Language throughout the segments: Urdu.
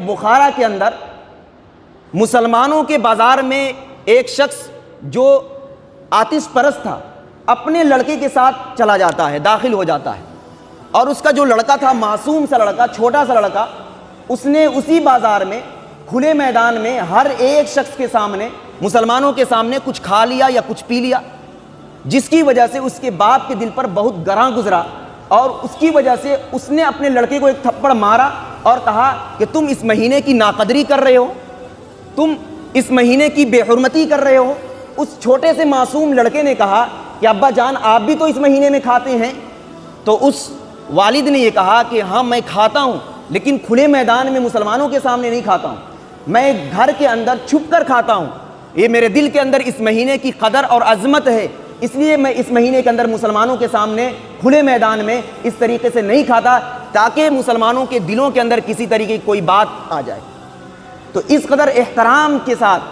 بخارا کے اندر مسلمانوں کے بازار میں ایک شخص جو آتش پرست تھا اپنے لڑکے کے ساتھ چلا جاتا ہے، داخل ہو جاتا ہے، اور اس کا جو لڑکا تھا، معصوم سا لڑکا، چھوٹا سا لڑکا، اس نے اسی بازار میں کھلے میدان میں ہر ایک شخص کے سامنے، مسلمانوں کے سامنے کچھ کھا لیا یا کچھ پی لیا، جس کی وجہ سے اس کے باپ کے دل پر بہت گراں گزرا، اور اس کی وجہ سے اس نے اپنے لڑکے کو ایک تھپڑ مارا اور کہا کہ تم اس مہینے کی ناقدری کر رہے ہو، تم اس مہینے کی بے حرمتی کر رہے ہو۔ اس چھوٹے سے معصوم لڑکے نے کہا کہ ابا جان آپ بھی تو اس مہینے میں کھاتے ہیں۔ تو اس والد نے یہ کہا کہ ہاں میں کھاتا ہوں، لیکن کھلے میدان میں مسلمانوں کے سامنے نہیں کھاتا ہوں، میں گھر کے اندر چھپ کر کھاتا ہوں، یہ میرے دل کے اندر اس مہینے کی قدر اور عظمت ہے، اس لیے میں اس مہینے کے اندر مسلمانوں کے سامنے کھلے میدان میں اس طریقے سے نہیں کھاتا تاکہ مسلمانوں کے دلوں کے اندر کسی طریقے کی کوئی بات آ جائے۔ تو اس قدر احترام کے ساتھ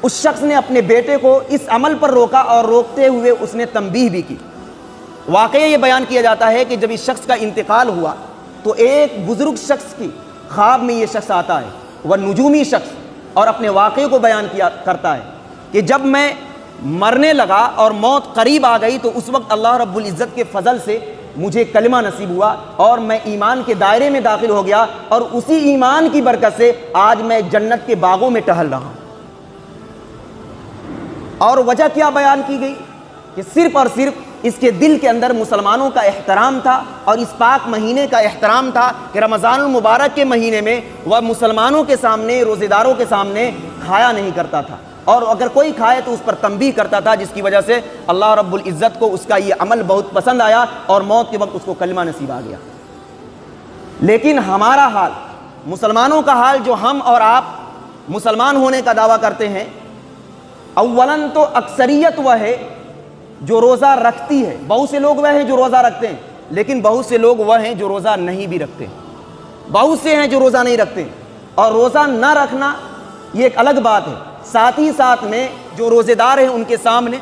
اس شخص نے اپنے بیٹے کو اس عمل پر روکا، اور روکتے ہوئے اس نے تنبیہ بھی کی۔ واقعہ یہ بیان کیا جاتا ہے کہ جب اس شخص کا انتقال ہوا تو ایک بزرگ شخص کی خواب میں یہ شخص آتا ہے، وہ نجومی شخص، اور اپنے واقعے کو بیان کرتا ہے کہ جب میں مرنے لگا اور موت قریب آ گئی تو اس وقت اللہ رب العزت کے فضل سے مجھے کلمہ نصیب ہوا اور میں ایمان کے دائرے میں داخل ہو گیا، اور اسی ایمان کی برکت سے آج میں جنت کے باغوں میں ٹہل رہا ہوں۔ اور وجہ کیا بیان کی گئی کہ صرف اور صرف اس کے دل کے اندر مسلمانوں کا احترام تھا، اور اس پاک مہینے کا احترام تھا کہ رمضان المبارک کے مہینے میں وہ مسلمانوں کے سامنے، روزے داروں کے سامنے کھایا نہیں کرتا تھا، اور اگر کوئی کھائے تو اس پر تنبیہ کرتا تھا، جس کی وجہ سے اللہ رب العزت کو اس کا یہ عمل بہت پسند آیا اور موت کے وقت اس کو کلمہ نصیب آ گیا۔ لیکن ہمارا حال، مسلمانوں کا حال، جو ہم اور آپ مسلمان ہونے کا دعویٰ کرتے ہیں، اولاً تو اکثریت وہ ہے جو روزہ رکھتی ہے، بہت سے لوگ وہ ہیں جو روزہ رکھتے ہیں، لیکن بہت سے لوگ وہ ہیں جو روزہ نہیں بھی رکھتے، بہت سے ہیں جو روزہ نہیں رکھتے، اور روزہ نہ رکھنا یہ ایک الگ بات ہے۔ ساتھ ہی ساتھ میں جو روزے دار ہیں ان کے سامنے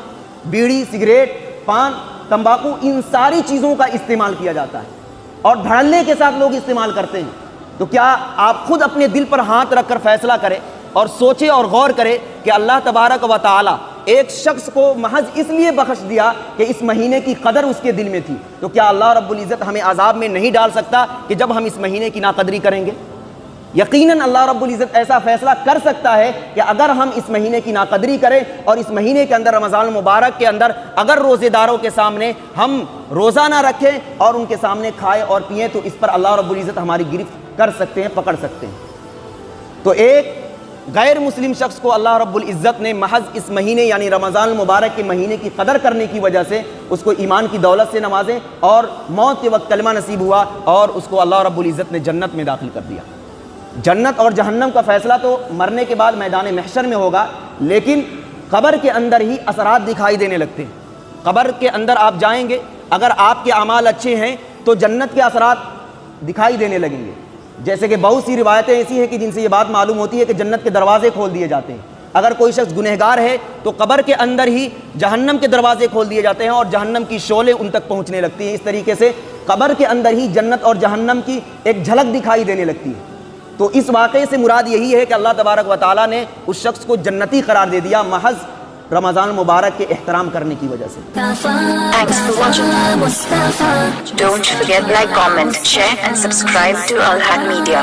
بیڑی، سگریٹ، پان، تمباکو، ان ساری چیزوں کا استعمال کیا جاتا ہے، اور دھڑلے کے ساتھ لوگ استعمال کرتے ہیں۔ تو کیا آپ خود اپنے دل پر ہاتھ رکھ کر فیصلہ کریں اور سوچے اور غور کرے کہ اللہ تبارک و تعالی ایک شخص کو محض اس لیے بخش دیا کہ اس مہینے کی قدر اس کے دل میں تھی، تو کیا اللہ رب العزت ہمیں عذاب میں نہیں ڈال سکتا کہ جب ہم اس مہینے کی ناقدری کریں گے؟ یقیناً اللہ رب العزت ایسا فیصلہ کر سکتا ہے کہ اگر ہم اس مہینے کی ناقدری کریں اور اس مہینے کے اندر، رمضان المبارک کے اندر، اگر روزے داروں کے سامنے ہم روزہ نہ رکھیں اور ان کے سامنے کھائے اور پئیں تو اس پر اللہ رب العزت ہماری گرفت کر سکتے ہیں، پکڑ سکتے ہیں۔ تو ایک غیر مسلم شخص کو اللہ رب العزت نے محض اس مہینے یعنی رمضان المبارک کے مہینے کی قدر کرنے کی وجہ سے اس کو ایمان کی دولت سے نوازے، اور موت کے وقت کلمہ نصیب ہوا، اور اس کو اللہ رب العزت نے جنت میں داخل کر دیا۔ جنت اور جہنم کا فیصلہ تو مرنے کے بعد میدان محشر میں ہوگا، لیکن قبر کے اندر ہی اثرات دکھائی دینے لگتے ہیں۔ قبر کے اندر آپ جائیں گے، اگر آپ کے اعمال اچھے ہیں تو جنت کے اثرات دکھائی دینے لگیں گے، جیسے کہ بہت سی روایتیں ایسی ہیں کہ جن سے یہ بات معلوم ہوتی ہے کہ جنت کے دروازے کھول دیے جاتے ہیں۔ اگر کوئی شخص گنہگار ہے تو قبر کے اندر ہی جہنم کے دروازے کھول دیے جاتے ہیں اور جہنم کی شعلیں ان تک پہنچنے لگتی ہیں۔ اس طریقے سے قبر کے اندر ہی جنت اور جہنم کی ایک جھلک دکھائی دینے لگتی ہے۔ تو اس واقعے سے مراد یہی ہے کہ اللہ تبارک و تعالیٰ نے اس شخص کو جنتی قرار دے دیا محض رمضان المبارک کے احترام کرنے کی وجہ سے۔ Thanks for watching Mustafa. Don't forget like, comment, share and subscribe to Al Haq Media.